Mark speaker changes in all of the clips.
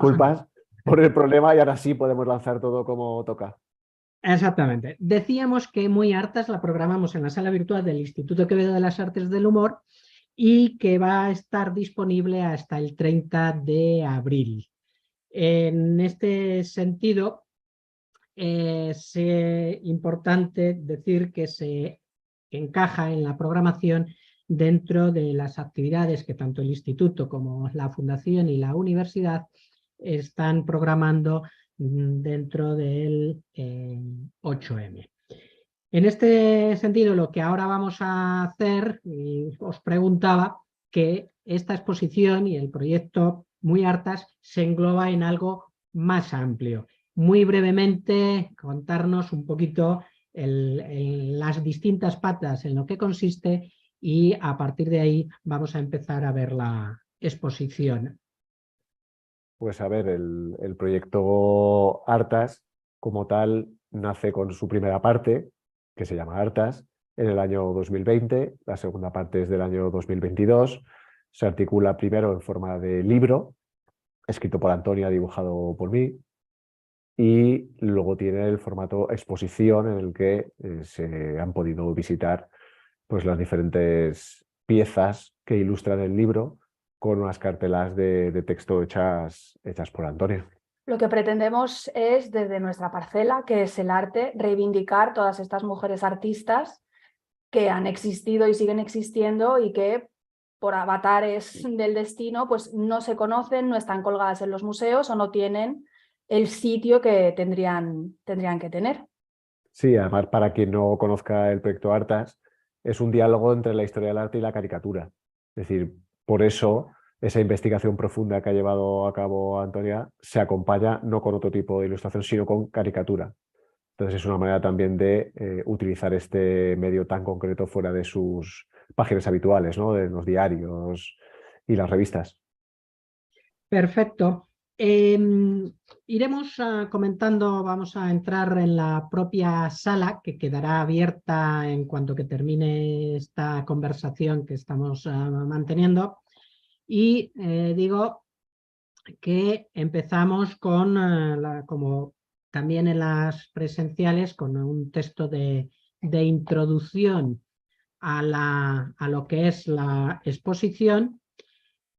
Speaker 1: disculpas por el problema y ahora sí podemos lanzar todo como toca.
Speaker 2: Exactamente. Decíamos que Muy Hartas la programamos en la sala virtual del Instituto Quevedo de las Artes del Humor y que va a estar disponible hasta el 30 de abril. En este sentido, es importante decir que se encaja en la programación dentro de las actividades que tanto el Instituto como la Fundación y la Universidad están programando dentro del 8M. En este sentido, lo que ahora vamos a hacer, y os preguntaba, que esta exposición y el proyecto Muy Hartas se engloba en algo más amplio. Muy brevemente, contarnos un poquito las distintas patas en lo que consiste y a partir de ahí vamos a empezar a ver la exposición.
Speaker 1: Pues a ver, el proyecto Artas como tal nace con su primera parte, que se llama Artas, en el año 2020, la segunda parte es del año 2022, se articula primero en forma de libro, escrito por Antonia, dibujado por mí, y luego tiene el formato exposición en el que se han podido visitar pues, las diferentes piezas que ilustran el libro con unas cartelas de texto hechas por Antonia.
Speaker 3: Lo que pretendemos es, desde nuestra parcela, que es el arte, reivindicar todas estas mujeres artistas que han existido y siguen existiendo y que por avatares del destino pues no se conocen, no están colgadas en los museos o no tienen el sitio que tendrían que tener.
Speaker 1: Sí, además, para quien no conozca el proyecto Artas, es un diálogo entre la historia del arte y la caricatura. Es decir, por eso esa investigación profunda que ha llevado a cabo Antonia se acompaña no con otro tipo de ilustración, sino con caricatura. Entonces es una manera también de utilizar este medio tan concreto fuera de sus páginas habituales, ¿no? De los diarios y las revistas.
Speaker 2: Perfecto. Iremos comentando, vamos a entrar en la propia sala que quedará abierta en cuanto que termine esta conversación que estamos manteniendo. Y digo que empezamos con, como también en las presenciales, con un texto de introducción a lo que es la exposición.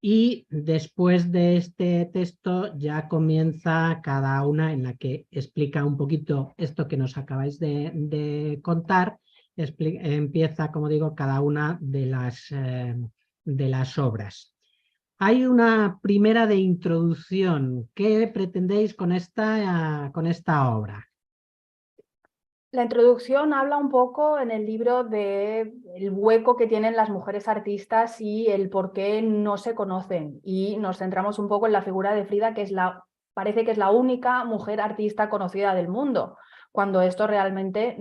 Speaker 2: Y después de este texto ya comienza cada una en la que explica un poquito esto que nos acabáis de contar. Empieza, como digo, cada una de las obras. Hay una primera de introducción. ¿Qué pretendéis con esta obra?
Speaker 3: La introducción habla un poco en el libro del hueco que tienen las mujeres artistas y el por qué no se conocen. Y nos centramos un poco en la figura de Frida, que parece que es la única mujer artista conocida del mundo, cuando esto realmente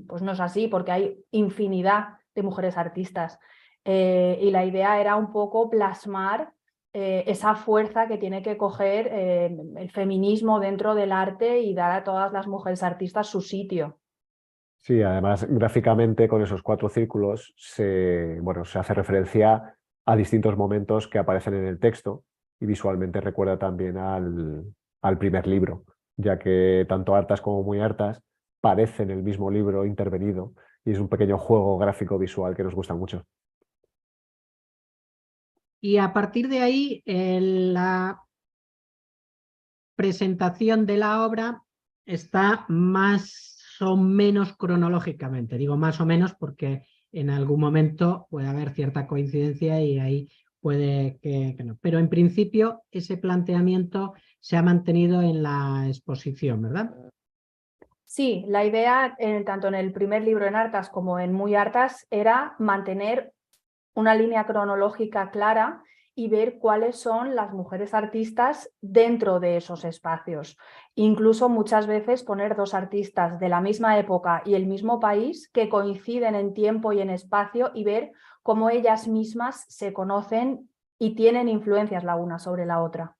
Speaker 3: pues no es así, porque hay infinidad de mujeres artistas. Y la idea era un poco plasmar esa fuerza que tiene que coger el feminismo dentro del arte y dar a todas las mujeres artistas su sitio.
Speaker 1: Sí, además gráficamente con esos 4 círculos se hace referencia a distintos momentos que aparecen en el texto y visualmente recuerda también al primer libro, ya que tanto Hartas como Muy Hartas parecen el mismo libro intervenido y es un pequeño juego gráfico visual que nos gusta mucho.
Speaker 2: Y a partir de ahí, la presentación de la obra está más o menos cronológicamente. Digo más o menos porque en algún momento puede haber cierta coincidencia y ahí puede que no. Pero en principio ese planteamiento se ha mantenido en la exposición, ¿verdad?
Speaker 3: Sí, la idea, tanto en el primer libro en Hartas como en Muy Hartas, era mantener una línea cronológica clara y ver cuáles son las mujeres artistas dentro de esos espacios. Incluso muchas veces poner 2 artistas de la misma época y el mismo país que coinciden en tiempo y en espacio y ver cómo ellas mismas se conocen y tienen influencias la una sobre la otra.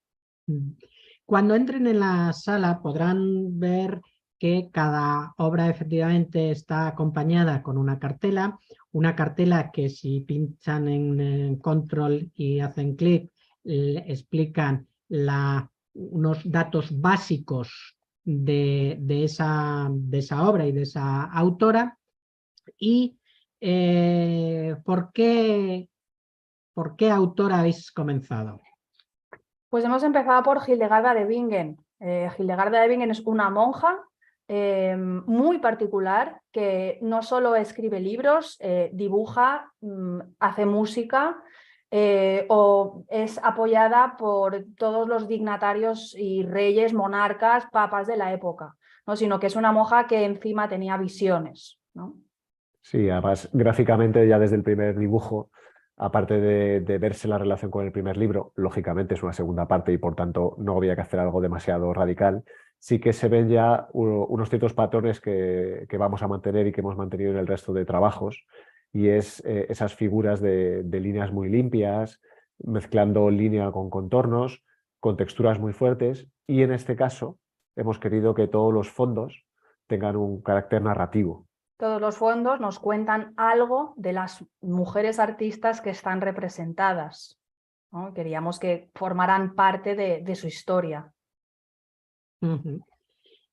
Speaker 2: Cuando entren en la sala podrán ver que cada obra efectivamente está acompañada con una cartela que si pinchan en control y hacen clic explican la unos datos básicos de esa obra y de esa autora. Y ¿por qué autora habéis comenzado?
Speaker 3: Pues hemos empezado por Hildegarda de Bingen. Hildegarda de Bingen es una monja muy particular que no solo escribe libros, dibuja, hace música o es apoyada por todos los dignatarios y reyes, monarcas, papas de la época, ¿no? Sino que es una monja que encima tenía visiones, ¿no?
Speaker 1: Sí, además gráficamente ya desde el primer dibujo, aparte de verse la relación con el primer libro, lógicamente es una segunda parte y por tanto no había que hacer algo demasiado radical, sí que se ven ya unos ciertos patrones que vamos a mantener y que hemos mantenido en el resto de trabajos, y es esas figuras de líneas muy limpias, mezclando línea con contornos, con texturas muy fuertes, y en este caso hemos querido que todos los fondos tengan un carácter narrativo.
Speaker 3: Todos los fondos nos cuentan algo de las mujeres artistas que están representadas, ¿no? Queríamos que formaran parte de su historia.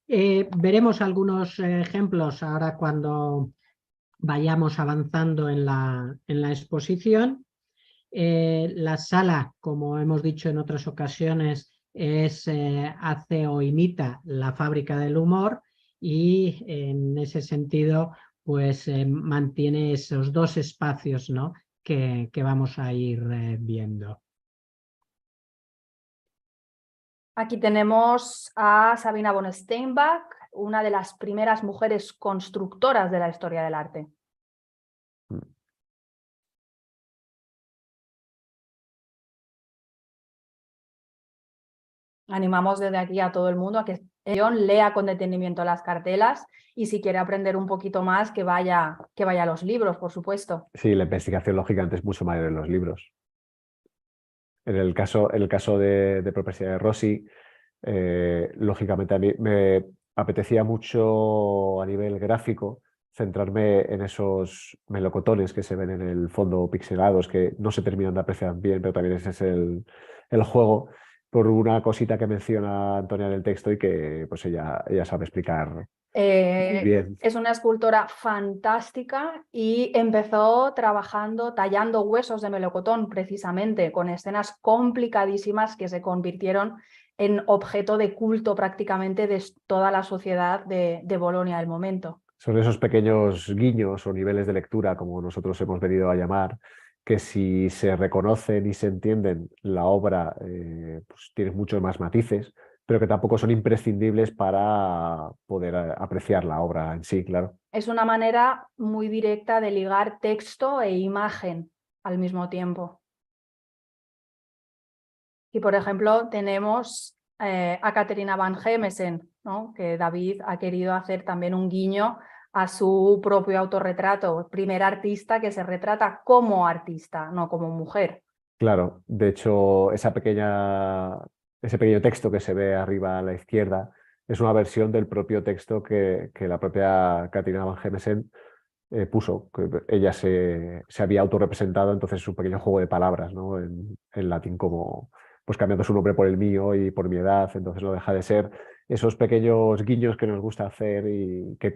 Speaker 2: Veremos algunos ejemplos ahora cuando vayamos avanzando en la exposición. La sala, como hemos dicho en otras ocasiones, hace o imita la Fábrica del Humor, y en ese sentido pues mantiene esos dos espacios, ¿no?, que vamos a ir viendo.
Speaker 3: Aquí tenemos a Sabina von Steinbach, una de las primeras mujeres constructoras de la historia del arte. Animamos desde aquí a todo el mundo a que lea con detenimiento las cartelas y si quiere aprender un poquito más que vaya a los libros, por supuesto.
Speaker 1: Sí, la investigación lógicamente es mucho mayor en los libros. En el caso de Proprietà de Rossi, lógicamente a mí me apetecía mucho a nivel gráfico centrarme en esos melocotones que se ven en el fondo pixelados, que no se terminan de apreciar bien, pero también ese es el juego, por una cosita que menciona Antonia en el texto y que pues ella sabe explicar muy bien.
Speaker 3: Es una escultora fantástica y empezó trabajando, tallando huesos de melocotón precisamente, con escenas complicadísimas que se convirtieron en objeto de culto prácticamente de toda la sociedad de Bolonia del momento.
Speaker 1: Son esos pequeños guiños o niveles de lectura, como nosotros hemos venido a llamar, que si se reconocen y se entienden, la obra pues tiene muchos más matices, pero que tampoco son imprescindibles para poder apreciar la obra en sí, claro.
Speaker 3: Es una manera muy directa de ligar texto e imagen al mismo tiempo. Y por ejemplo tenemos a Catharina van Gemesen, ¿no?, que David ha querido hacer también un guiño a su propio autorretrato, primer artista que se retrata como artista, no como mujer.
Speaker 1: Claro, de hecho ese pequeño texto que se ve arriba a la izquierda es una versión del propio texto que la propia Catharina van Gemesen puso, que ella se había autorrepresentado, entonces es un pequeño juego de palabras, ¿no?, en latín, como pues cambiando su nombre por el mío y por mi edad, entonces no deja de ser esos pequeños guiños que nos gusta hacer y que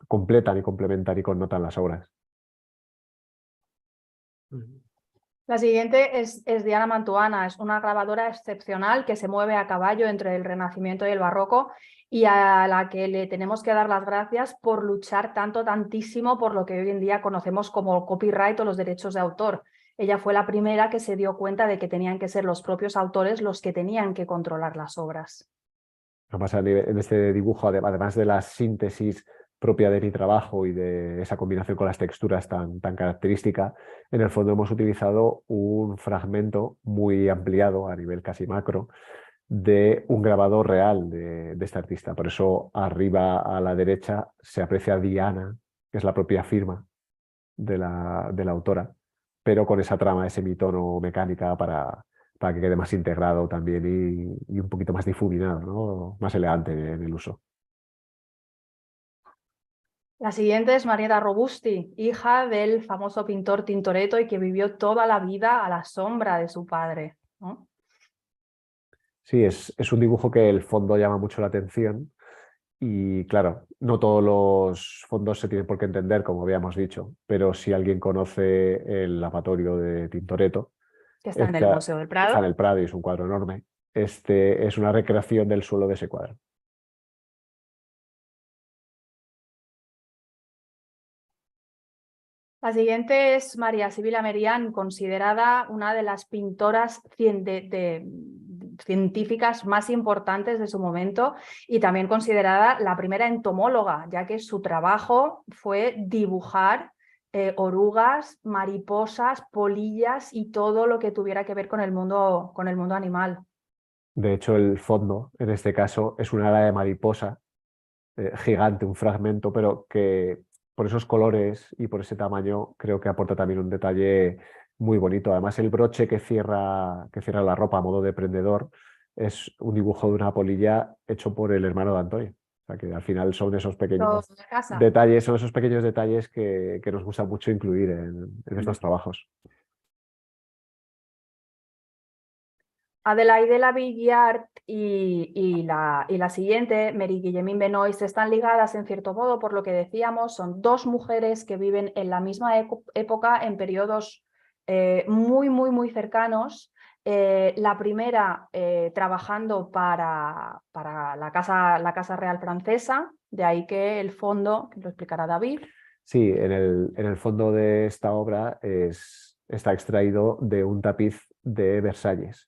Speaker 1: completan y complementan y connotan las obras.
Speaker 3: La siguiente es Diana Mantuana, es una grabadora excepcional que se mueve a caballo entre el Renacimiento y el Barroco y a la que le tenemos que dar las gracias por luchar tantísimo por lo que hoy en día conocemos como copyright o los derechos de autor. Ella fue la primera que se dio cuenta de que tenían que ser los propios autores los que tenían que controlar las obras.
Speaker 1: Además, en este dibujo, además de la síntesis propia de mi trabajo y de esa combinación con las texturas tan característica, en el fondo hemos utilizado un fragmento muy ampliado a nivel casi macro de un grabado real de este artista. Por eso arriba a la derecha se aprecia Diana, que es la propia firma de la autora, pero con esa trama de semitono mecánica para que quede más integrado también y un poquito más difuminado, ¿no?, más elegante en el uso.
Speaker 3: La siguiente es Marietta Robusti, hija del famoso pintor Tintoretto y que vivió toda la vida a la sombra de su padre, ¿no?
Speaker 1: Sí, es un dibujo que el fondo llama mucho la atención y claro, no todos los fondos se tienen por qué entender, como habíamos dicho, pero si alguien conoce el lavatorio de Tintoretto,
Speaker 3: Que está en el
Speaker 1: esta,
Speaker 3: Museo del
Speaker 1: está en
Speaker 3: Prado.
Speaker 1: el Prado y es un cuadro enorme, este es una recreación del suelo de ese cuadro.
Speaker 3: La siguiente es María Sibila Merian, considerada una de las pintoras científicas más importantes de su momento y también considerada la primera entomóloga, ya que su trabajo fue dibujar orugas, mariposas, polillas y todo lo que tuviera que ver con el mundo animal.
Speaker 1: De hecho, el fondo, en este caso, es una ala de mariposa gigante, un fragmento, pero que por esos colores y por ese tamaño creo que aporta también un detalle muy bonito. Además, el broche que cierra la ropa a modo de prendedor es un dibujo de una polilla hecho por el hermano de Antonio. O sea que al final son esos
Speaker 3: Todo
Speaker 1: pequeños
Speaker 3: en casa.
Speaker 1: detalles, son esos pequeños detalles que nos gusta mucho incluir en estos trabajos.
Speaker 3: Adelaide Lavillard y la siguiente, Mary Guillemín Benoist, están ligadas en cierto modo por lo que decíamos, son dos mujeres que viven en la misma época en periodos muy cercanos. La primera trabajando para la Casa Real Francesa, de ahí que el fondo, que lo explicará David.
Speaker 1: Sí, en el fondo de esta obra está extraído de un tapiz de Versalles.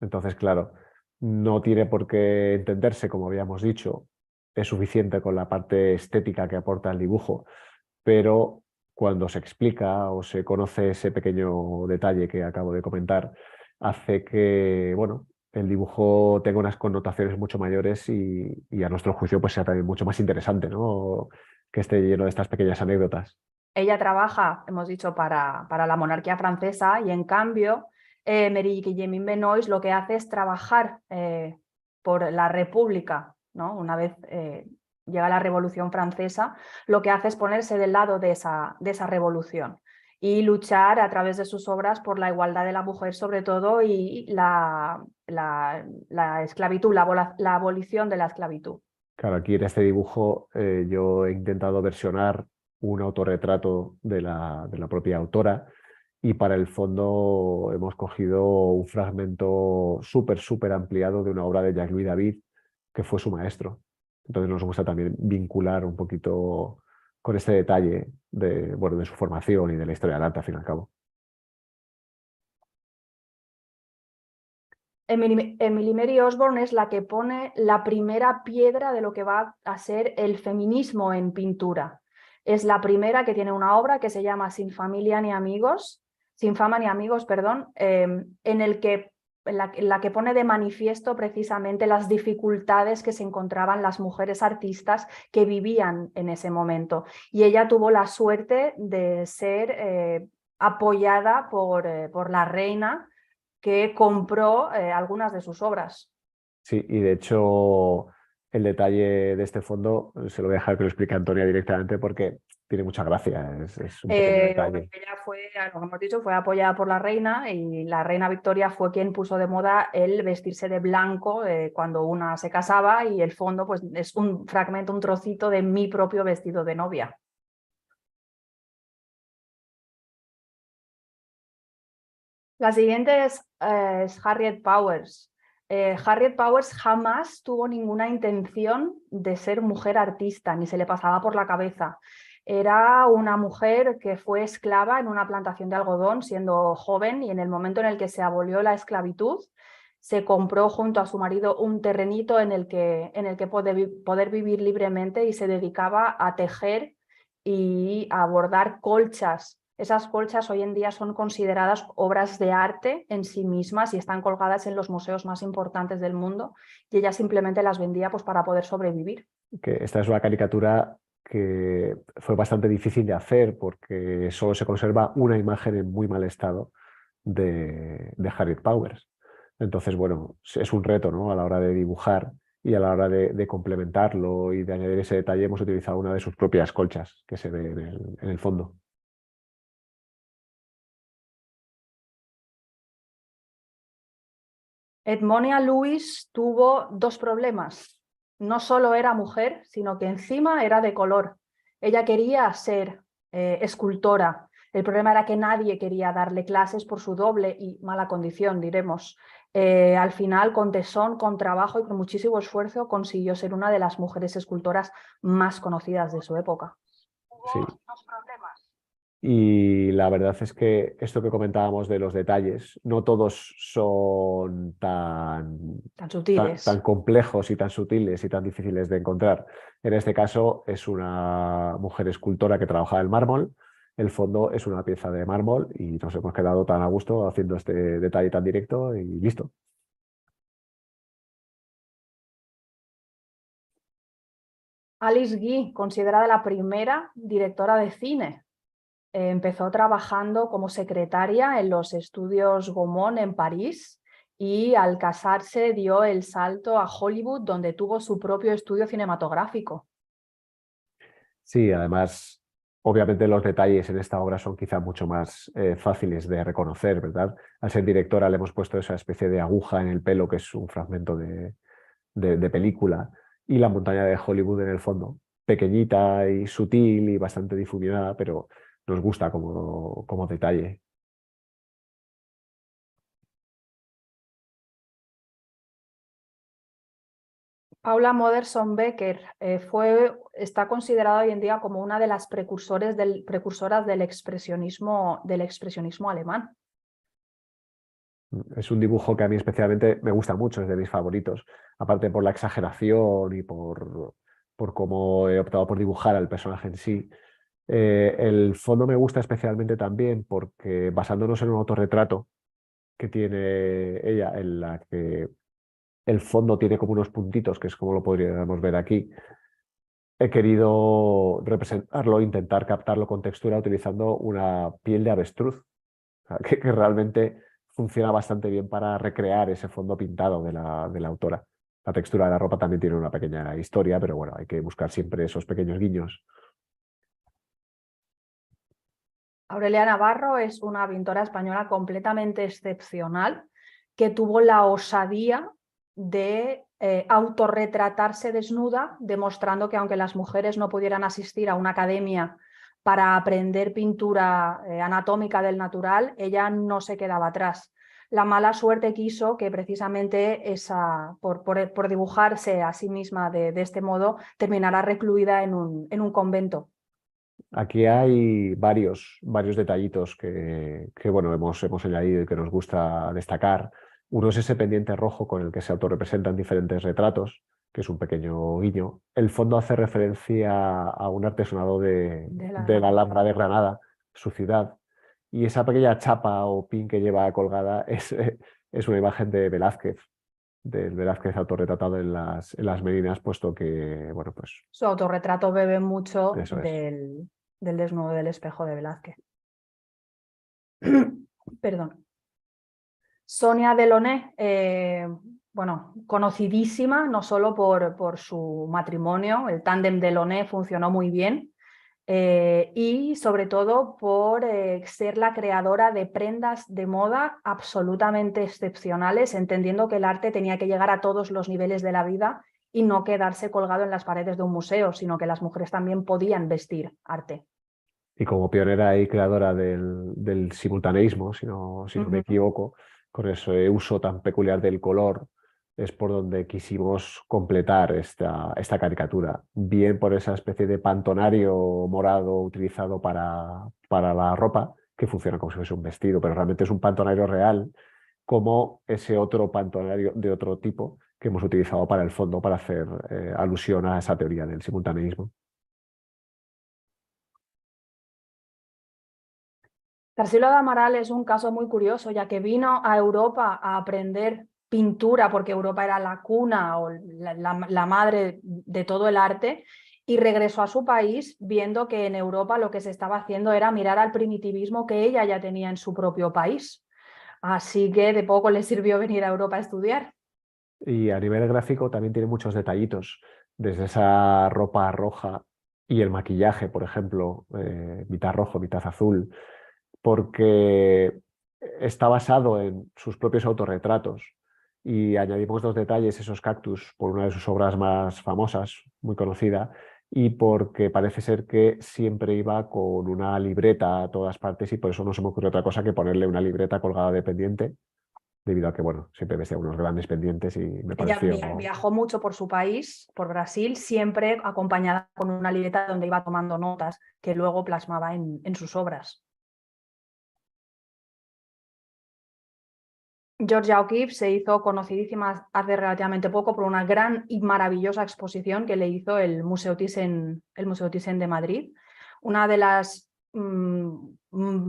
Speaker 1: Entonces, claro, no tiene por qué entenderse, como habíamos dicho, es suficiente con la parte estética que aporta el dibujo, pero cuando se explica o se conoce ese pequeño detalle que acabo de comentar, hace que, bueno, el dibujo tenga unas connotaciones mucho mayores y a nuestro juicio pues sea también mucho más interesante, ¿no? Que esté lleno de estas pequeñas anécdotas.
Speaker 3: Ella trabaja, hemos dicho, para la monarquía francesa y en cambio Mary Guillemín Benoist lo que hace es trabajar por la República, ¿no? Una vez llega la Revolución Francesa, lo que hace es ponerse del lado de esa revolución y luchar a través de sus obras por la igualdad de la mujer sobre todo y la esclavitud, la abolición de la esclavitud.
Speaker 1: Claro, aquí en este dibujo yo he intentado versionar un autorretrato de la propia autora y para el fondo hemos cogido un fragmento súper ampliado de una obra de Jacques-Louis David, que fue su maestro. Entonces nos gusta también vincular un poquito con este detalle de, bueno, de su formación y de la historia del arte, al fin y al cabo.
Speaker 3: Emily Mary Osborne es la que pone la primera piedra de lo que va a ser el feminismo en pintura. Es la primera que tiene una obra que se llama Sin familia ni amigos, Sin fama ni amigos, perdón, en la que pone de manifiesto precisamente las dificultades que se encontraban las mujeres artistas que vivían en ese momento. Y ella tuvo la suerte de ser apoyada por la reina que compró algunas de sus obras.
Speaker 1: Sí, y de hecho el detalle de este fondo se lo voy a dejar que lo explique Antonia directamente porque tiene mucha gracia, es un pequeño detalle.
Speaker 3: Ella fue, lo que hemos dicho, fue apoyada por la reina y la reina Victoria fue quien puso de moda el vestirse de blanco cuando una se casaba y el fondo pues, es un fragmento, un trocito de mi propio vestido de novia. La siguiente es Harriet Powers. Harriet Powers jamás tuvo ninguna intención de ser mujer artista, ni se le pasaba por la cabeza. Era una mujer que fue esclava en una plantación de algodón siendo joven y en el momento en el que se abolió la esclavitud, se compró junto a su marido un terrenito en el que poder vivir libremente y se dedicaba a tejer y a bordar colchas. Esas colchas hoy en día son consideradas obras de arte en sí mismas y están colgadas en los museos más importantes del mundo y ella simplemente las vendía pues, para poder sobrevivir.
Speaker 1: Que esta es una caricatura que fue bastante difícil de hacer porque solo se conserva una imagen en muy mal estado de Harriet Powers. Entonces, bueno, es un reto, ¿no? A la hora de dibujar y a la hora de complementarlo y de añadir ese detalle hemos utilizado una de sus propias colchas que se ve en el fondo.
Speaker 3: Edmonia Lewis tuvo dos problemas. No solo era mujer, sino que encima era de color. Ella quería ser escultora. El problema era que nadie quería darle clases por su doble y mala condición, diremos. Al final, con tesón, con trabajo y con muchísimo esfuerzo, consiguió ser una de las mujeres escultoras más conocidas de su época.
Speaker 1: Sí.
Speaker 3: Hubo dos problemas.
Speaker 1: Y la verdad es que esto que comentábamos de los detalles, no todos son tan
Speaker 3: Sutiles.
Speaker 1: complejos y tan sutiles y tan difíciles de encontrar. En este caso es una mujer escultora que trabaja el mármol. El fondo es una pieza de mármol y nos hemos quedado tan a gusto haciendo este detalle tan directo y listo.
Speaker 3: Alice Guy, considerada la primera directora de cine. Empezó trabajando como secretaria en los estudios Gaumont en París y al casarse dio el salto a Hollywood, donde tuvo su propio estudio cinematográfico.
Speaker 1: Sí, además, obviamente los detalles en esta obra son quizá mucho más fáciles de reconocer, ¿verdad? Al ser directora le hemos puesto esa especie de aguja en el pelo, que es un fragmento de película, y la montaña de Hollywood en el fondo, pequeñita y sutil y bastante difuminada, pero nos gusta como detalle.
Speaker 3: Paula Modersohn Becker está considerada hoy en día como una de las precursoras del expresionismo alemán.
Speaker 1: Es un dibujo que a mí especialmente me gusta mucho, es de mis favoritos, aparte por la exageración y por cómo he optado por dibujar al personaje en sí. El fondo me gusta especialmente también porque basándonos en un autorretrato que tiene ella, en la que el fondo tiene como unos puntitos, que es como lo podríamos ver aquí, he querido representarlo, intentar captarlo con textura utilizando una piel de avestruz, o sea, que realmente funciona bastante bien para recrear ese fondo pintado de la autora. La textura de la ropa también tiene una pequeña historia, pero bueno, hay que buscar siempre esos pequeños guiños.
Speaker 3: Aurelia Navarro es una pintora española completamente excepcional que tuvo la osadía de autorretratarse desnuda, demostrando que aunque las mujeres no pudieran asistir a una academia para aprender pintura anatómica del natural, ella no se quedaba atrás. La mala suerte quiso que precisamente por dibujarse a sí misma de este modo, terminara recluida en un convento.
Speaker 1: Aquí hay varios detallitos que bueno, hemos añadido y que nos gusta destacar. Uno es ese pendiente rojo con el que se autorrepresentan diferentes retratos, que es un pequeño guiño. El fondo hace referencia a un artesonado de la Alhambra de Granada, su ciudad. Y esa pequeña chapa o pin que lleva colgada es una imagen de Velázquez, del Velázquez autorretratado en las Meninas, puesto que, bueno, pues
Speaker 3: Su autorretrato bebe mucho
Speaker 1: eso es.
Speaker 3: del desnudo del espejo de Velázquez. Perdón. Sonia Delaunay, bueno, conocidísima no solo por su matrimonio, el tándem Delaunay funcionó muy bien, y sobre todo por ser la creadora de prendas de moda absolutamente excepcionales, entendiendo que el arte tenía que llegar a todos los niveles de la vida y no quedarse colgado en las paredes de un museo, sino que las mujeres también podían vestir arte.
Speaker 1: Y como pionera y creadora del simultaneísmo, si no me equivoco, con ese uso tan peculiar del color, es por donde quisimos completar esta caricatura. Bien por esa especie de pantonario morado utilizado para la ropa, que funciona como si fuese un vestido, pero realmente es un pantonario real, como ese otro pantonario de otro tipo que hemos utilizado para el fondo, para hacer alusión a esa teoría del simultaneísmo.
Speaker 3: Tarsilo de Amaral es un caso muy curioso, ya que vino a Europa a aprender pintura, porque Europa era la cuna o la madre de todo el arte, y regresó a su país viendo que en Europa lo que se estaba haciendo era mirar al primitivismo que ella ya tenía en su propio país. Así que de poco le sirvió venir a Europa a estudiar.
Speaker 1: Y a nivel gráfico también tiene muchos detallitos, desde esa ropa roja y el maquillaje, por ejemplo, mitad rojo, mitad azul, porque está basado en sus propios autorretratos y añadimos dos detalles, esos cactus, por una de sus obras más famosas, muy conocida, y porque parece ser que siempre iba con una libreta a todas partes y por eso no se me ocurrió otra cosa que ponerle una libreta colgada de pendiente, debido a que, bueno, siempre vestía unos grandes pendientes y me
Speaker 3: Ella
Speaker 1: pareció...
Speaker 3: viajó mucho por su país, por Brasil, siempre acompañada con una libreta donde iba tomando notas que luego plasmaba en sus obras. Georgia O'Keeffe se hizo conocidísima hace relativamente poco por una gran y maravillosa exposición que le hizo el Museo Thyssen de Madrid, una de las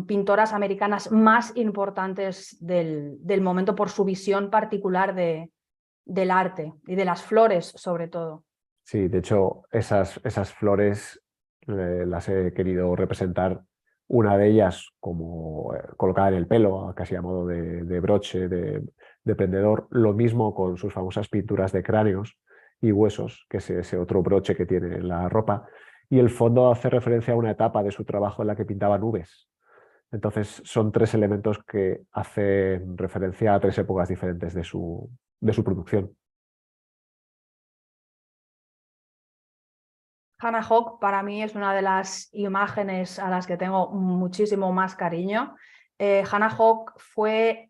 Speaker 3: pintoras americanas más importantes del momento por su visión particular del arte y de las flores sobre todo.
Speaker 1: Sí, de hecho, esas flores las he querido representar, una de ellas como colocada en el pelo, casi a modo de broche, de prendedor, lo mismo con sus famosas pinturas de cráneos y huesos, que es ese otro broche que tiene en la ropa, y el fondo hace referencia a una etapa de su trabajo en la que pintaba nubes. Entonces son tres elementos que hacen referencia a tres épocas diferentes de su producción.
Speaker 3: Hannah Hogg para mí es una de las imágenes a las que tengo muchísimo más cariño. Hannah Hogg fue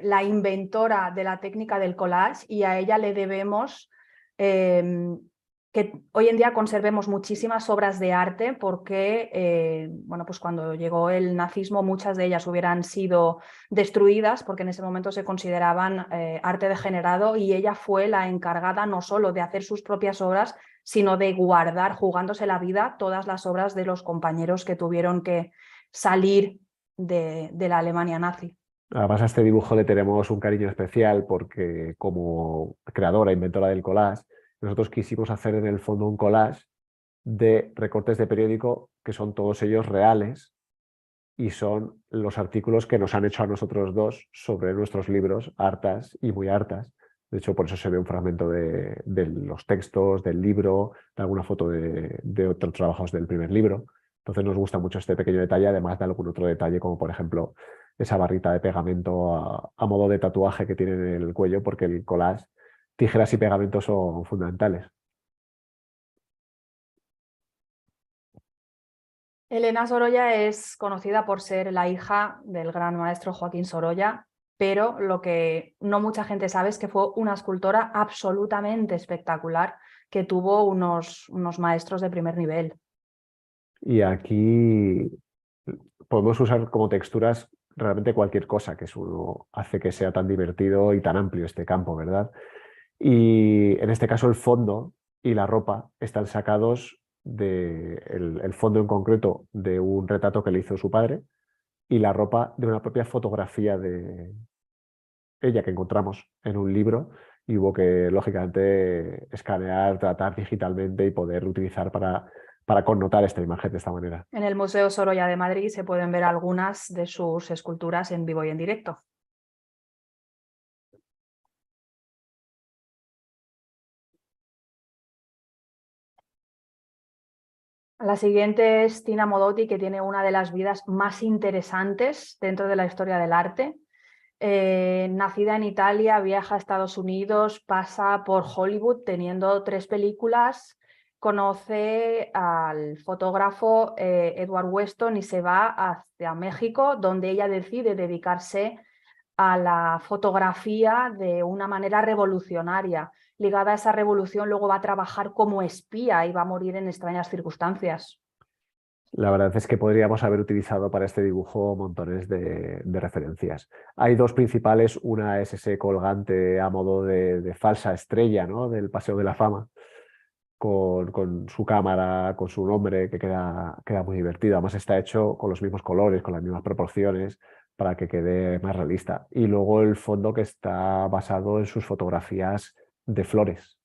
Speaker 3: la inventora de la técnica del collage y a ella le debemos que hoy en día conservemos muchísimas obras de arte porque bueno, pues cuando llegó el nazismo muchas de ellas hubieran sido destruidas porque en ese momento se consideraban arte degenerado y ella fue la encargada no solo de hacer sus propias obras, sino de guardar, jugándose la vida, todas las obras de los compañeros que tuvieron que salir de la Alemania nazi.
Speaker 1: Además, a este dibujo le tenemos un cariño especial porque como creadora, inventora del collage, nosotros quisimos hacer en el fondo un collage de recortes de periódico que son todos ellos reales y son los artículos que nos han hecho a nosotros dos sobre nuestros libros, hartas y muy hartas. De hecho, por eso se ve un fragmento de los textos, del libro, de alguna foto de otros trabajos del primer libro. Entonces nos gusta mucho este pequeño detalle, además de algún otro detalle, como por ejemplo esa barrita de pegamento a modo de tatuaje que tiene en el cuello, porque el collage, tijeras y pegamento son fundamentales.
Speaker 3: Elena Sorolla es conocida por ser la hija del gran maestro Joaquín Sorolla, pero lo que no mucha gente sabe es que fue una escultora absolutamente espectacular que tuvo unos maestros de primer nivel.
Speaker 1: Y aquí podemos usar como texturas realmente cualquier cosa, que eso hace que sea tan divertido y tan amplio este campo, ¿verdad? Y en este caso el fondo y la ropa están sacados el fondo en concreto de un retrato que le hizo su padre y la ropa de una propia fotografía de ella que encontramos en un libro y hubo que, lógicamente, escanear, tratar digitalmente y poder utilizar para connotar esta imagen de esta manera.
Speaker 3: En el Museo Sorolla de Madrid se pueden ver algunas de sus esculturas en vivo y en directo. La siguiente es Tina Modotti, que tiene una de las vidas más interesantes dentro de la historia del arte. Nacida en Italia, viaja a Estados Unidos, pasa por Hollywood teniendo 3 películas, conoce al fotógrafo Edward Weston y se va hacia México, donde ella decide dedicarse a la fotografía de una manera revolucionaria. Ligada a esa revolución, luego va a trabajar como espía y va a morir en extrañas circunstancias.
Speaker 1: La verdad es que podríamos haber utilizado para este dibujo montones de referencias. Hay dos principales, una es ese colgante a modo de falsa estrella, ¿no? Del Paseo de la Fama, con su cámara, con su nombre, que queda muy divertido. Además está hecho con los mismos colores, con las mismas proporciones, para que quede más realista. Y luego el fondo que está basado en sus fotografías de flores.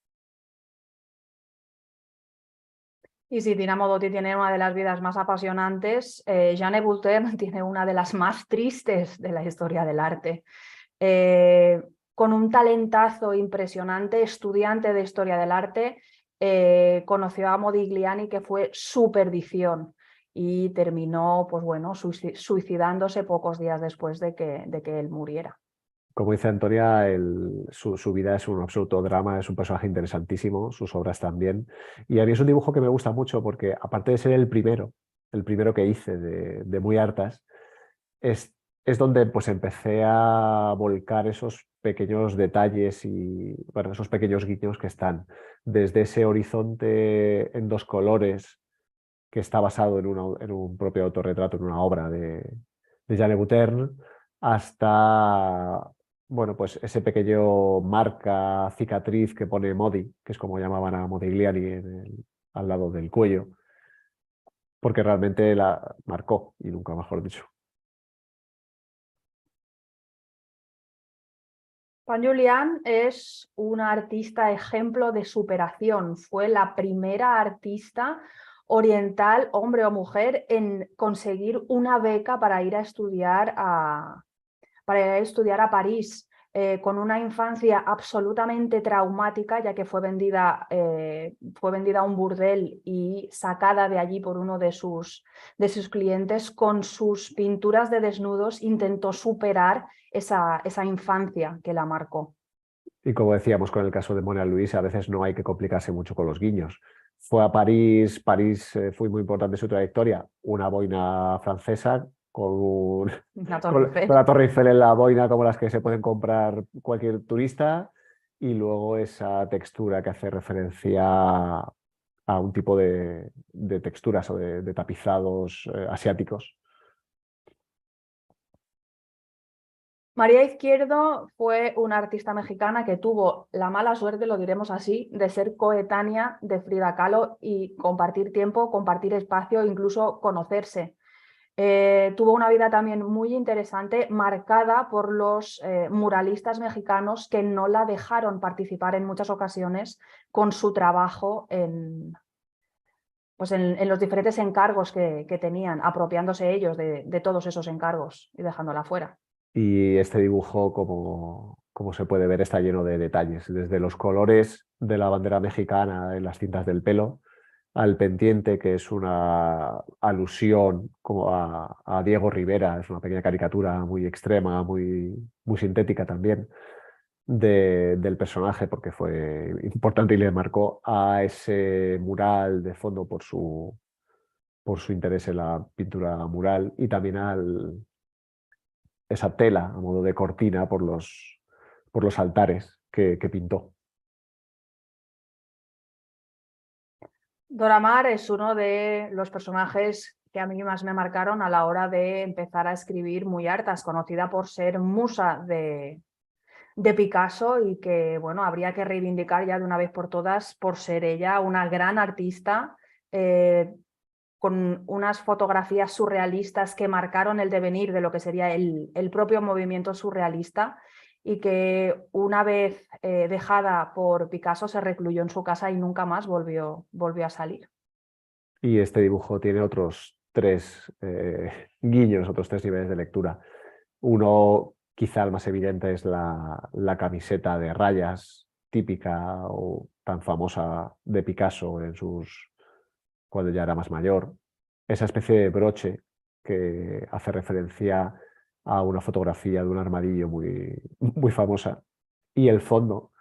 Speaker 3: Y si Tina Modotti tiene una de las vidas más apasionantes, Jeanne Voltaire tiene una de las más tristes de la historia del arte. Con un talentazo impresionante, estudiante de historia del arte, conoció a Modigliani, que fue su perdición, y terminó, pues bueno, suicidándose pocos días después de que él muriera.
Speaker 1: Como dice Antonia, su vida es un absoluto drama, es un personaje interesantísimo, sus obras también. Y a mí es un dibujo que me gusta mucho porque, aparte de ser el primero que hice de Muy hartas, es, es donde pues empecé a volcar esos pequeños detalles y bueno, esos pequeños guiños que están desde ese horizonte en dos colores que está basado en un propio autorretrato, en una obra de Jeanne Butern, hasta bueno, pues ese pequeño marca cicatriz que pone Modi, que es como llamaban a Modigliani al lado del cuello, porque realmente la marcó, y nunca mejor dicho.
Speaker 3: Pan Julián es una artista ejemplo de superación. Fue la primera artista oriental, hombre o mujer, en conseguir una beca para ir a estudiar a París, con una infancia absolutamente traumática, ya que fue vendida a un burdel y sacada de allí por uno de sus clientes. Con sus pinturas de desnudos intentó superar esa infancia que la marcó.
Speaker 1: Y como decíamos con el caso de Mona Luis, a veces no hay que complicarse mucho con los guiños. Fue a París, fue muy importante su trayectoria, una boina francesa con la Torre Eiffel en la boina como las que se pueden comprar cualquier turista, y luego esa textura que hace referencia a un tipo de texturas o de tapizados asiáticos.
Speaker 3: María Izquierdo fue una artista mexicana que tuvo la mala suerte, lo diremos así, de ser coetánea de Frida Kahlo y compartir tiempo, compartir espacio, incluso conocerse. Tuvo una vida también muy interesante, marcada por los muralistas mexicanos que no la dejaron participar en muchas ocasiones con su trabajo en los diferentes encargos que tenían, apropiándose ellos de todos esos encargos y dejándola fuera.
Speaker 1: Y este dibujo, como se puede ver, está lleno de detalles, desde los colores de la bandera mexicana en las cintas del pelo, al pendiente, que es una alusión como a Diego Rivera, es una pequeña caricatura muy extrema, muy sintética también, del personaje, porque fue importante y le marcó, a ese mural de fondo por su interés en la pintura mural, y también esa tela a modo de cortina por los altares que pintó.
Speaker 3: Dora Maar es uno de los personajes que a mí más me marcaron a la hora de empezar a escribir Muy hartas, conocida por ser musa de Picasso, y que bueno, habría que reivindicar ya de una vez por todas por ser ella una gran artista, con unas fotografías surrealistas que marcaron el devenir de lo que sería el propio movimiento surrealista, y que una vez dejada por Picasso se recluyó en su casa y nunca más volvió a salir.
Speaker 1: Y este dibujo tiene otros tres guiños, otros tres niveles de lectura. Uno, quizá el más evidente, es la camiseta de rayas típica o tan famosa de Picasso cuando ya era más mayor. Esa especie de broche que hace referencia a una fotografía de un armadillo muy famosa. Y el fondo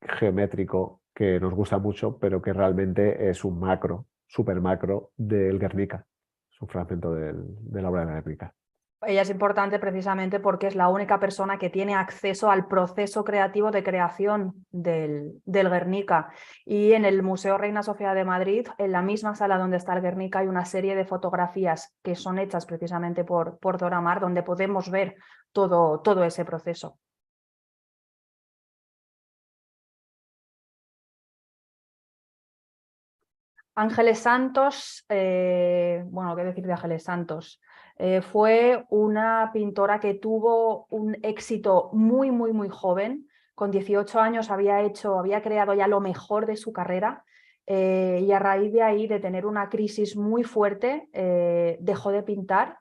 Speaker 1: geométrico que nos gusta mucho, pero que realmente es un macro, super macro del Guernica. Es un fragmento de la obra de Guernica.
Speaker 3: Ella es importante precisamente porque es la única persona que tiene acceso al proceso creativo de creación del Guernica. Y en el Museo Reina Sofía de Madrid, en la misma sala donde está el Guernica, hay una serie de fotografías que son hechas precisamente por Dora Maar, donde podemos ver todo ese proceso. Ángeles Santos, bueno, ¿qué decir de Ángeles Santos? Fue una pintora que tuvo un éxito muy joven. Con 18 años había creado ya lo mejor de su carrera, y a raíz de ahí, de tener una crisis muy fuerte, dejó de pintar,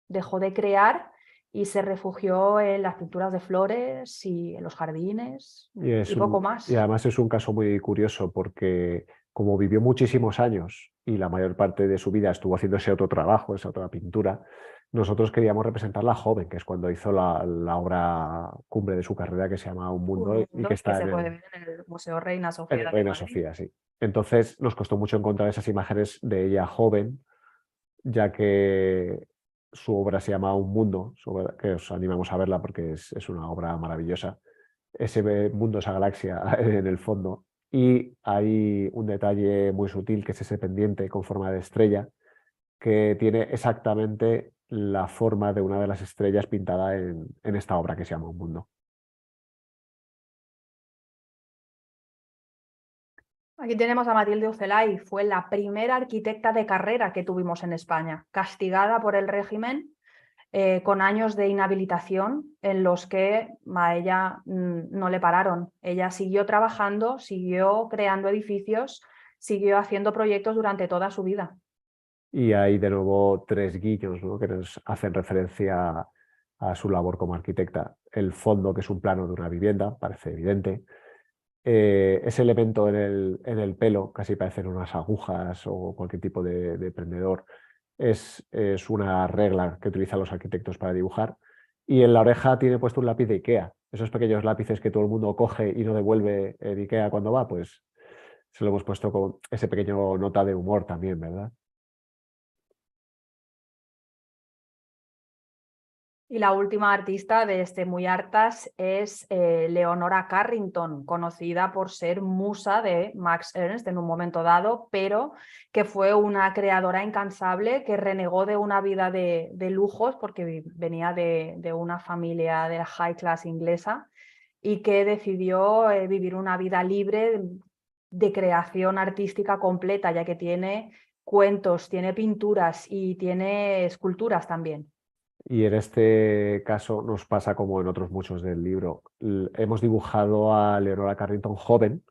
Speaker 3: dejó de crear y se refugió en las pinturas de flores y en los jardines y poco más.
Speaker 1: Y además es un caso muy curioso porque, como vivió muchísimos años y la mayor parte de su vida estuvo haciendo ese otro trabajo, esa otra pintura, nosotros queríamos representarla joven, que es cuando hizo la obra cumbre de su carrera, que se llama Un
Speaker 3: Un
Speaker 1: Mundo y
Speaker 3: mundo
Speaker 1: que
Speaker 3: que
Speaker 1: está
Speaker 3: se puede ver en el Museo Reina
Speaker 1: en
Speaker 3: Sofía
Speaker 1: el
Speaker 3: de
Speaker 1: Reina
Speaker 3: Madrid.
Speaker 1: Sofía, sí. Entonces nos costó mucho encontrar esas imágenes de ella joven, ya que su obra se llama Un Mundo, que os animamos a verla porque es una obra maravillosa. Ese mundo, esa galaxia en el fondo. Y hay un detalle muy sutil, que es ese pendiente con forma de estrella, que tiene exactamente la forma de una de las estrellas pintada en esta obra que se llama Un Mundo.
Speaker 3: Aquí tenemos a Matilde Ucelay, fue la primera arquitecta de carrera que tuvimos en España, castigada por el régimen con años de inhabilitación en los que a ella no le pararon. Ella siguió trabajando, siguió creando edificios, siguió haciendo proyectos durante toda su vida.
Speaker 1: Y hay de nuevo tres guiños, ¿no?, que nos hacen referencia a su labor como arquitecta. El fondo, que es un plano de una vivienda, parece evidente. Ese elemento en el pelo, casi parecen unas agujas o cualquier tipo de prendedor, es una regla que utilizan los arquitectos para dibujar. Y en la oreja tiene puesto un lápiz de Ikea. Esos pequeños lápices que todo el mundo coge y no devuelve en Ikea cuando va, pues se lo hemos puesto con ese pequeño nota de humor también, ¿verdad?
Speaker 3: Y la última artista de este Muy Hartas es Leonora Carrington, conocida por ser musa de Max Ernst en un momento dado, pero que fue una creadora incansable que renegó de una vida de lujos porque venía de una familia de la high class inglesa y que decidió vivir una vida libre de creación artística completa, ya que tiene cuentos, tiene pinturas y tiene esculturas también.
Speaker 1: Y en este caso nos pasa como en otros muchos del libro. Hemos dibujado a Leonora Carrington joven,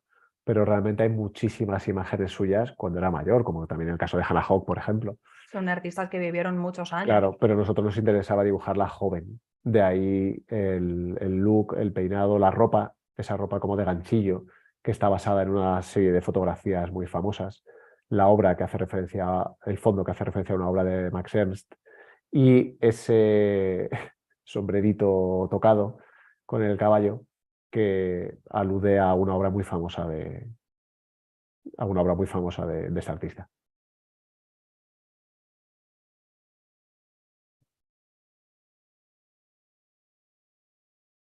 Speaker 1: pero realmente hay muchísimas imágenes suyas cuando era mayor, como también en el caso de Hannah Hawke, por ejemplo.
Speaker 3: Son artistas que vivieron muchos años.
Speaker 1: Claro, pero a nosotros nos interesaba dibujarla joven. De ahí el look, el peinado, la ropa, esa ropa como de ganchillo, que está basada en una serie de fotografías muy famosas. La obra que hace referencia, el fondo que hace referencia a una obra de Max Ernst. Y ese sombrerito tocado con el caballo que alude a una obra muy famosa de este artista.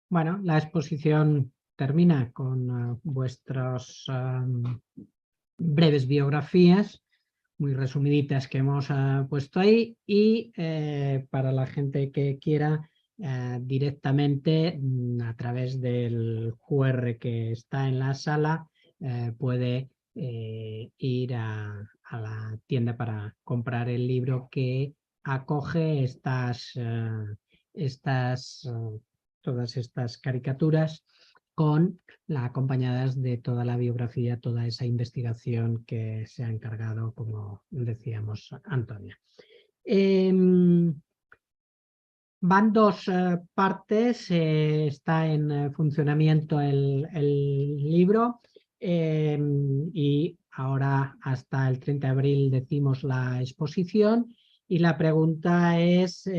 Speaker 2: Bueno, la exposición termina con vuestras breves biografías, muy resumiditas que hemos puesto ahí, y para la gente que quiera directamente a través del QR que está en la sala puede ir a la tienda para comprar el libro que acoge todas estas caricaturas acompañadas de toda la biografía, toda esa investigación que se ha encargado, como decíamos, Antonia. Van dos partes, está en funcionamiento el libro y ahora hasta el 30 de abril decimos la exposición, y la pregunta es,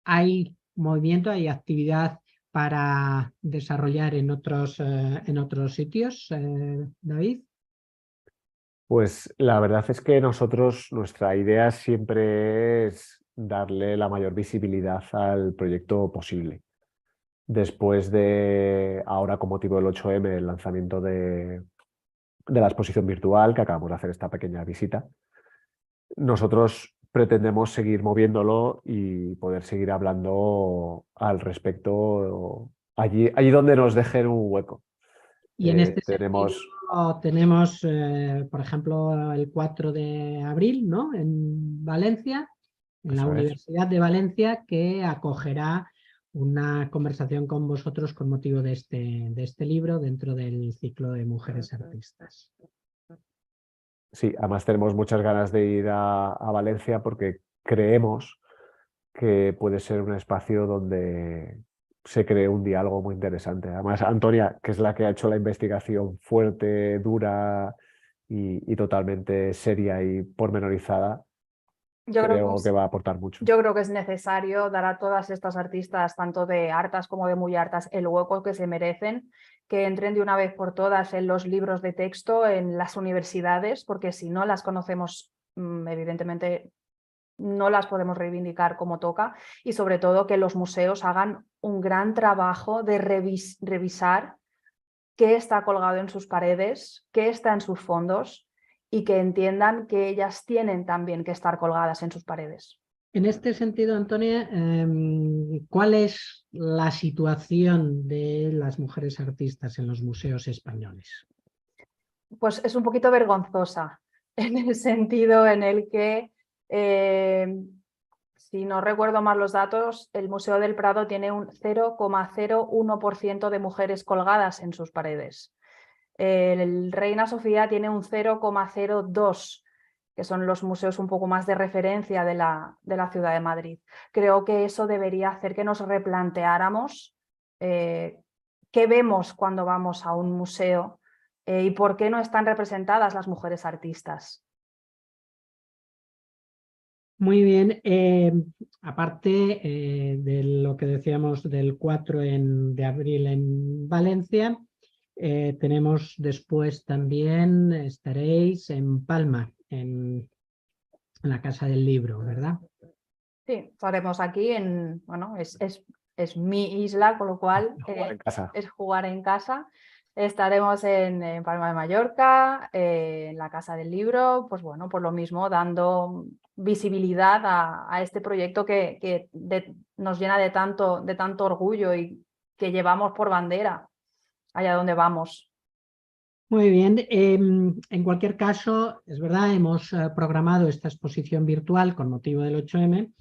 Speaker 2: ¿hay movimiento, hay actividad para desarrollar en otros sitios, David?
Speaker 1: Pues la verdad es que nuestra idea siempre es darle la mayor visibilidad al proyecto posible. Después de, ahora con motivo del 8M, el lanzamiento de la exposición virtual, que acabamos de hacer esta pequeña visita, nosotros pretendemos seguir moviéndolo y poder seguir hablando al respecto allí donde nos dejen un hueco.
Speaker 2: Y en este
Speaker 1: Tenemos...
Speaker 2: sentido tenemos, por ejemplo, el 4 de abril, ¿no?, en Valencia, en la Universidad de Valencia, que acogerá una conversación con vosotros con motivo de este libro dentro del ciclo de Mujeres Artistas.
Speaker 1: Sí, además tenemos muchas ganas de ir a Valencia porque creemos que puede ser un espacio donde se cree un diálogo muy interesante. Además, Antonia, que es la que ha hecho la investigación fuerte, dura y totalmente seria y pormenorizada, creo que va a aportar mucho.
Speaker 3: Yo creo que es necesario dar a todas estas artistas, tanto de hartas como de muy hartas, el hueco que se merecen, que entren de una vez por todas en los libros de texto, en las universidades, porque si no las conocemos, evidentemente no las podemos reivindicar como toca, y sobre todo que los museos hagan un gran trabajo de revisar qué está colgado en sus paredes, qué está en sus fondos, y que entiendan que ellas tienen también que estar colgadas en sus paredes.
Speaker 2: En este sentido, Antonia, ¿cuál es la situación de las mujeres artistas en los museos españoles?
Speaker 3: Pues es un poquito vergonzosa, en el sentido en el que, si no recuerdo mal los datos, el Museo del Prado tiene un 0,01% de mujeres colgadas en sus paredes. El Reina Sofía tiene un 0,02%, que son los museos un poco más de referencia de la ciudad de Madrid. Creo que eso debería hacer que nos replanteáramos qué vemos cuando vamos a un museo y por qué no están representadas las mujeres artistas.
Speaker 2: Muy bien, aparte de lo que decíamos del 4 de abril en Valencia, tenemos después también, estaréis en Palma, en la Casa del Libro, ¿verdad?
Speaker 3: Sí, estaremos aquí bueno, es mi isla, con lo cual es jugar en casa. Estaremos en Palma de Mallorca, en la Casa del Libro, pues bueno, por lo mismo, dando visibilidad a este proyecto que nos llena de tanto orgullo y que llevamos por bandera allá donde vamos.
Speaker 2: Muy bien, en cualquier caso, es verdad, hemos programado esta exposición virtual con motivo del 8M,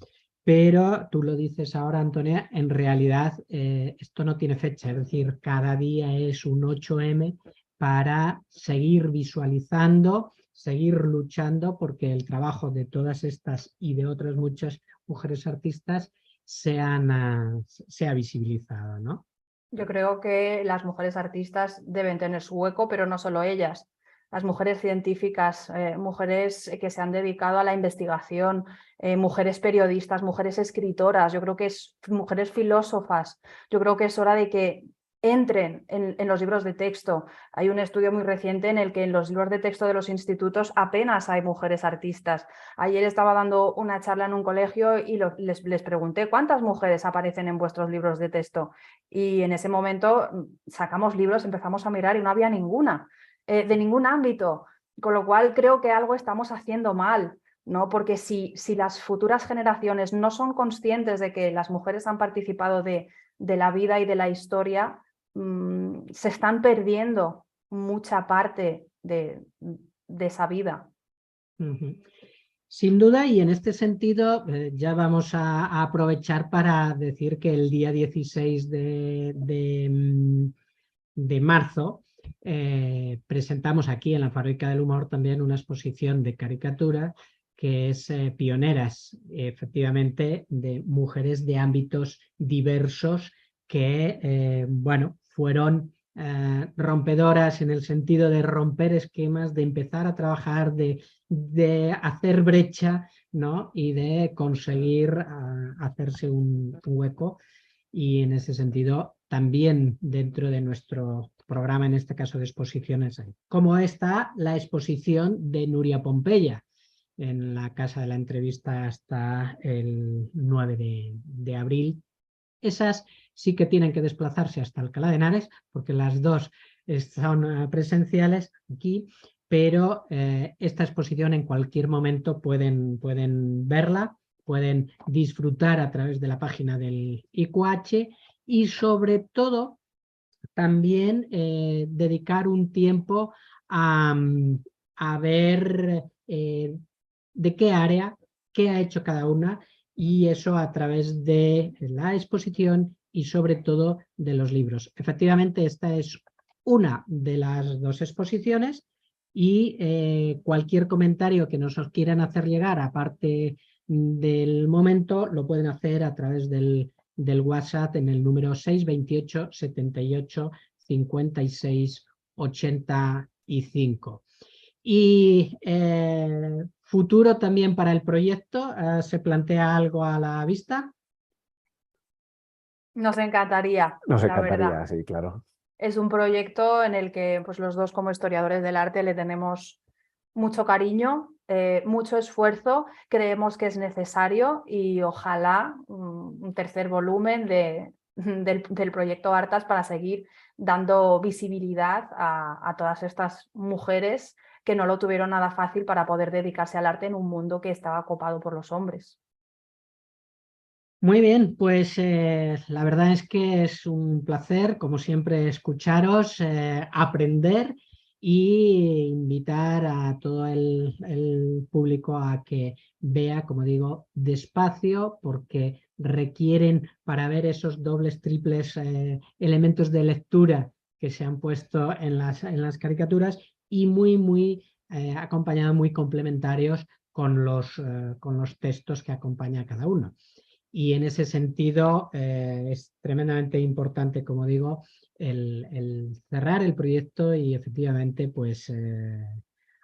Speaker 2: pero tú lo dices ahora, Antonia, en realidad esto no tiene fecha, es decir, cada día es un 8M para seguir visualizando, seguir luchando porque el trabajo de todas estas y de otras muchas mujeres artistas sea visibilizado, ¿no?
Speaker 3: Yo creo que las mujeres artistas deben tener su hueco, pero no solo ellas. Las mujeres científicas, mujeres que se han dedicado a la investigación, mujeres periodistas, mujeres escritoras, yo creo que mujeres filósofas. Yo creo que es hora de que entren en los libros de texto. Hay un estudio muy reciente en el que en los libros de texto de los institutos apenas hay mujeres artistas. Ayer estaba dando una charla en un colegio y les pregunté ¿cuántas mujeres aparecen en vuestros libros de texto? Y en ese momento sacamos libros, empezamos a mirar y no había ninguna, de ningún ámbito, con lo cual creo que algo estamos haciendo mal, ¿no? Porque si las futuras generaciones no son conscientes de que las mujeres han participado de la vida y de la historia, se están perdiendo mucha parte de esa vida.
Speaker 2: Sin duda, y en este sentido ya vamos a aprovechar para decir que el día 16 de marzo presentamos aquí en la Fábrica del Humor también una exposición de caricatura que es pioneras, efectivamente, de mujeres de ámbitos diversos que, bueno, fueron rompedoras en el sentido de romper esquemas, de empezar a trabajar, de hacer brecha, ¿no? Y de conseguir hacerse un hueco. Y en ese sentido, también dentro de nuestro programa, en este caso de exposiciones, como está la exposición de Nuria Pompeya en la Casa de la Entrevista hasta el 9 de abril. Esas sí que tienen que desplazarse hasta Alcalá de Henares, porque las dos son presenciales aquí, pero esta exposición en cualquier momento pueden verla, pueden disfrutar a través de la página del IQH y sobre todo también dedicar un tiempo a ver de qué área, qué ha hecho cada una, y eso a través de la exposición y sobre todo de los libros. Efectivamente, esta es una de las dos exposiciones y cualquier comentario que nos quieran hacer llegar, aparte del momento, lo pueden hacer a través del WhatsApp en el número 628 78 56 85. Y Futuro también para el proyecto, ¿se plantea algo a la vista?
Speaker 3: Nos encantaría,
Speaker 1: Nos
Speaker 3: la verdad.
Speaker 1: encantaría, sí, claro.
Speaker 3: Es un proyecto en el que pues, los dos como historiadores del arte le tenemos mucho cariño, mucho esfuerzo, creemos que es necesario y ojalá un tercer volumen del proyecto Artas para seguir dando visibilidad a todas estas mujeres que no lo tuvieron nada fácil para poder dedicarse al arte en un mundo que estaba copado por los hombres.
Speaker 2: Muy bien, pues la verdad es que es un placer, como siempre, escucharos, aprender y invitar a todo el público a que vea, como digo, despacio, porque requieren para ver esos dobles, triples elementos de lectura que se han puesto en las caricaturas y muy acompañados, muy complementarios con los textos que acompaña a cada uno. Y en ese sentido es tremendamente importante, como digo, el cerrar el proyecto y efectivamente pues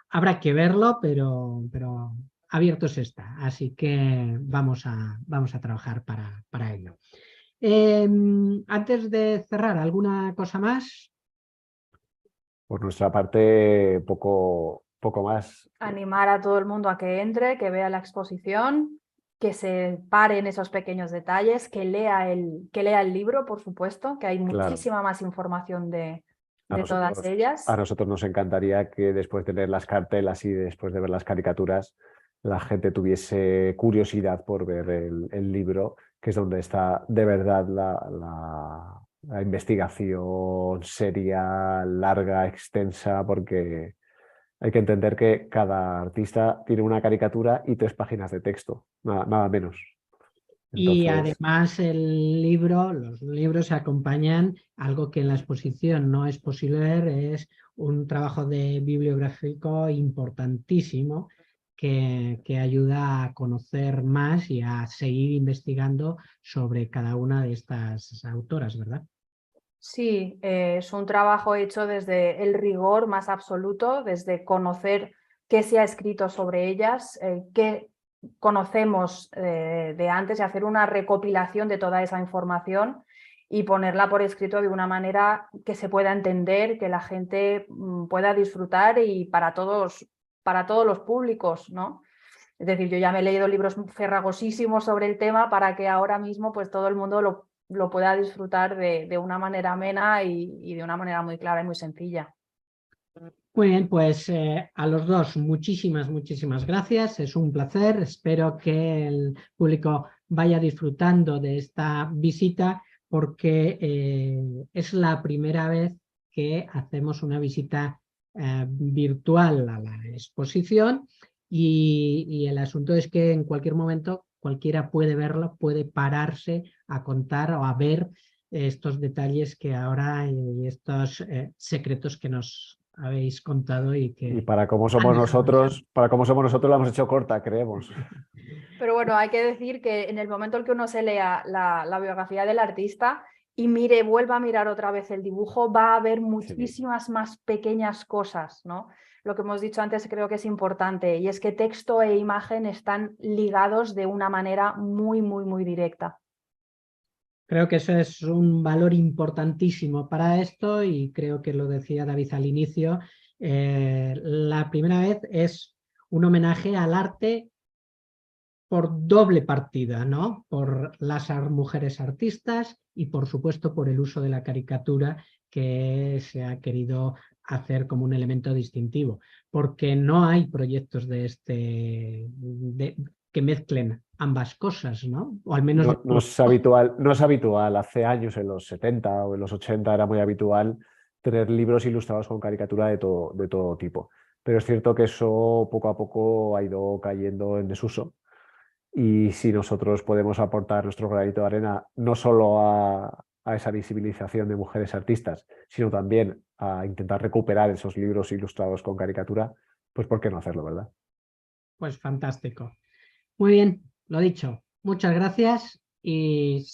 Speaker 2: habrá que verlo, pero abiertos está. Así que vamos a trabajar para ello. Antes de cerrar, ¿alguna cosa más?
Speaker 1: Por nuestra parte, poco más.
Speaker 3: Animar a todo el mundo a que entre, que vea la exposición, que se pare en esos pequeños detalles, que lea el libro, por supuesto, que hay
Speaker 1: Claro.
Speaker 3: muchísima más información de
Speaker 1: A
Speaker 3: todas
Speaker 1: nosotros,
Speaker 3: ellas.
Speaker 1: a nosotros nos encantaría que después de leer las cartelas y después de ver las caricaturas, la gente tuviese curiosidad por ver el libro, que es donde está de verdad la investigación seria, larga, extensa, porque hay que entender que cada artista tiene una caricatura y 3 páginas de texto, nada menos.
Speaker 2: Y
Speaker 1: Entonces,
Speaker 2: además los libros acompañan algo que en la exposición no es posible ver, es un trabajo bibliográfico importantísimo que ayuda a conocer más y a seguir investigando sobre cada una de estas autoras, ¿verdad?
Speaker 3: Sí, es un trabajo hecho desde el rigor más absoluto, desde conocer qué se ha escrito sobre ellas, qué conocemos de antes y hacer una recopilación de toda esa información y ponerla por escrito de una manera que se pueda entender, que la gente pueda disfrutar y para todos los públicos, ¿no? Es decir, yo ya me he leído libros ferragosísimos sobre el tema para que ahora mismo pues todo el mundo lo pueda disfrutar de una manera amena y de una manera muy clara y muy sencilla.
Speaker 2: Muy bien, pues a los dos muchísimas gracias. Es un placer. Espero que el público vaya disfrutando de esta visita porque es la primera vez que hacemos una visita virtual a la exposición y el asunto es que en cualquier momento cualquiera puede verlo, puede pararse a contar o a ver estos detalles que ahora y estos secretos que nos habéis contado y
Speaker 1: y
Speaker 2: que
Speaker 1: para cómo
Speaker 2: han
Speaker 1: somos
Speaker 2: dejado
Speaker 1: nosotros, la hemos hecho corta, creemos.
Speaker 3: Pero bueno, hay que decir que en el momento en que uno se lea la biografía del artista y vuelva a mirar otra vez el dibujo, va a haber muchísimas más pequeñas cosas, ¿no? Lo que hemos dicho antes creo que es importante y es que texto e imagen están ligados de una manera muy directa.
Speaker 2: Creo que eso es un valor importantísimo para esto y creo que lo decía David al inicio. La primera vez es un homenaje al arte por doble partida, ¿no? Por las mujeres artistas y por supuesto por el uso de la caricatura que se ha querido hacer como un elemento distintivo, porque no hay proyectos que mezclen ambas cosas, ¿no? O al menos
Speaker 1: No es habitual, no es habitual. Hace años, en los 70 o en los 80, era muy habitual tener libros ilustrados con caricatura de todo tipo. Pero es cierto que eso poco a poco ha ido cayendo en desuso. Y si nosotros podemos aportar nuestro granito de arena no solo a esa visibilización de mujeres artistas, sino también a intentar recuperar esos libros ilustrados con caricatura, pues ¿por qué no hacerlo, verdad?
Speaker 2: Pues fantástico. Muy bien, lo dicho. Muchas gracias y